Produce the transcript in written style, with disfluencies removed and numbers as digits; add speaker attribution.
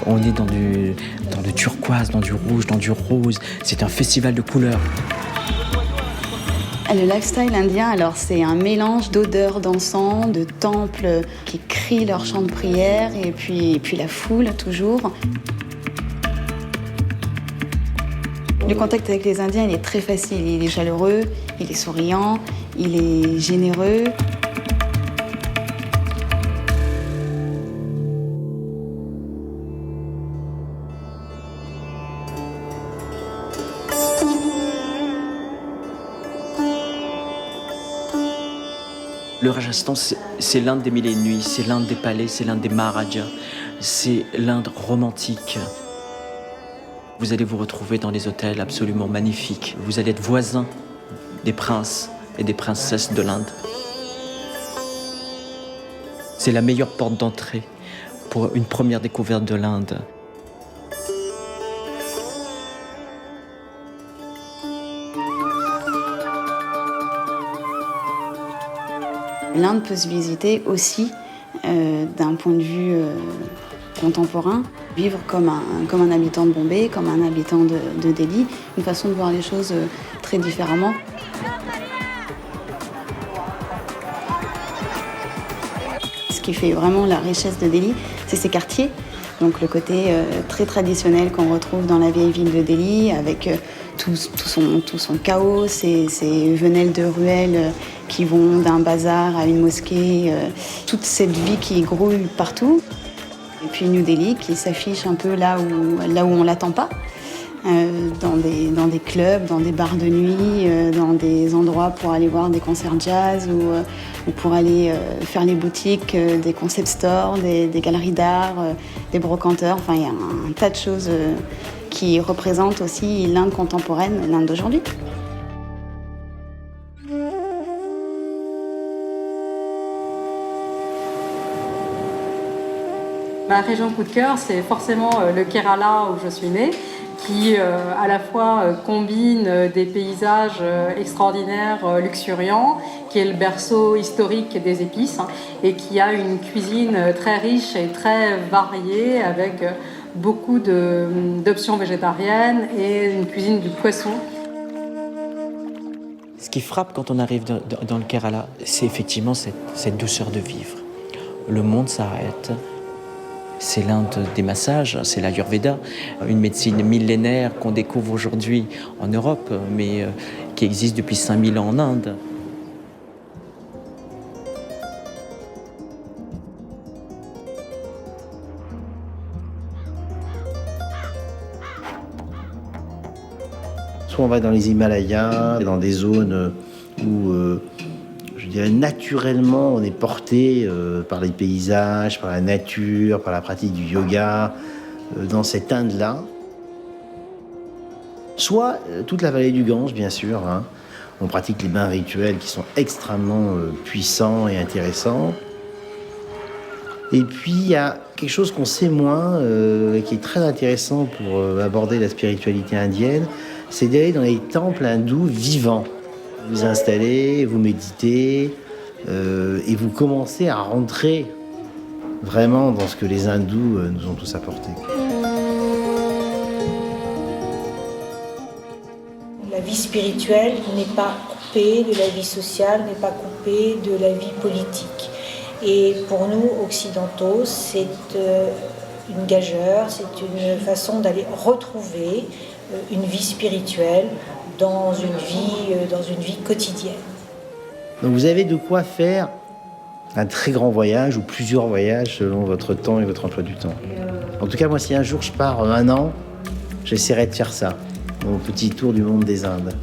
Speaker 1: On est dans du turquoise, dans du rouge, dans du rose. C'est un festival de couleurs.
Speaker 2: Le lifestyle indien, alors c'est un mélange d'odeurs d'encens, de temples qui crient leur chant de prière et puis la foule toujours. Le contact avec les Indiens, il est très facile. Il est chaleureux, il est souriant, il est généreux.
Speaker 1: Le Rajasthan, c'est l'Inde des mille et une nuits, c'est l'Inde des palais, c'est l'Inde des Maharajas, c'est l'Inde romantique. Vous allez vous retrouver dans des hôtels absolument magnifiques. Vous allez être voisins des princes et des princesses de l'Inde. C'est la meilleure porte d'entrée pour une première découverte de l'Inde.
Speaker 2: L'Inde peut se visiter aussi d'un point de vue contemporain, vivre comme un habitant de Bombay, comme un habitant de Delhi, une façon de voir les choses très différemment. Ce qui fait vraiment la richesse de Delhi, c'est ses quartiers. Donc le côté très traditionnel qu'on retrouve dans la vieille ville de Delhi, avec tout son chaos, ces venelles de ruelles qui vont d'un bazar à une mosquée, toute cette vie qui grouille partout. Et puis New Delhi qui s'affiche un peu là où on l'attend pas, dans des clubs, dans des bars de nuit, dans des endroits pour aller voir des concerts jazz ou pour aller faire les boutiques, des concept stores, des galeries d'art, des brocanteurs. Enfin, il y a un tas de choses qui représentent aussi l'Inde contemporaine, l'Inde d'aujourd'hui.
Speaker 3: Ma région coup de cœur, c'est forcément le Kerala où je suis née, qui à la fois combine des paysages extraordinaires, luxuriants, qui est le berceau historique des épices, et qui a une cuisine très riche et très variée, avec beaucoup d'options végétariennes et une cuisine du poisson.
Speaker 1: Ce qui frappe quand on arrive dans le Kerala, c'est effectivement cette douceur de vivre. Le monde s'arrête. C'est l'Inde des massages, c'est l'Ayurveda, une médecine millénaire qu'on découvre aujourd'hui en Europe, mais qui existe depuis 5000 ans en Inde.
Speaker 4: Soit on va dans les Himalayas, dans des zones où je dirais naturellement on est porté par les paysages, par la nature, par la pratique du yoga, dans cette Inde-là. Soit toute la vallée du Gange, bien sûr. On pratique les bains rituels qui sont extrêmement puissants et intéressants. Et puis il y a quelque chose qu'on sait moins, qui est très intéressant pour aborder la spiritualité indienne, c'est d'aller dans les temples hindous vivants. Vous installez, vous méditez, et vous commencez à rentrer vraiment dans ce que les hindous nous ont tous apporté.
Speaker 5: La vie spirituelle n'est pas coupée de la vie sociale, n'est pas coupée de la vie politique. Et pour nous, occidentaux, c'est une gageure, c'est une façon d'aller retrouver une vie spirituelle dans une vie quotidienne.
Speaker 4: Donc vous avez de quoi faire un très grand voyage ou plusieurs voyages selon votre temps et votre emploi du temps. En tout cas, moi, si un jour je pars 1 an, j'essaierai de faire ça, mon petit tour du monde des Indes.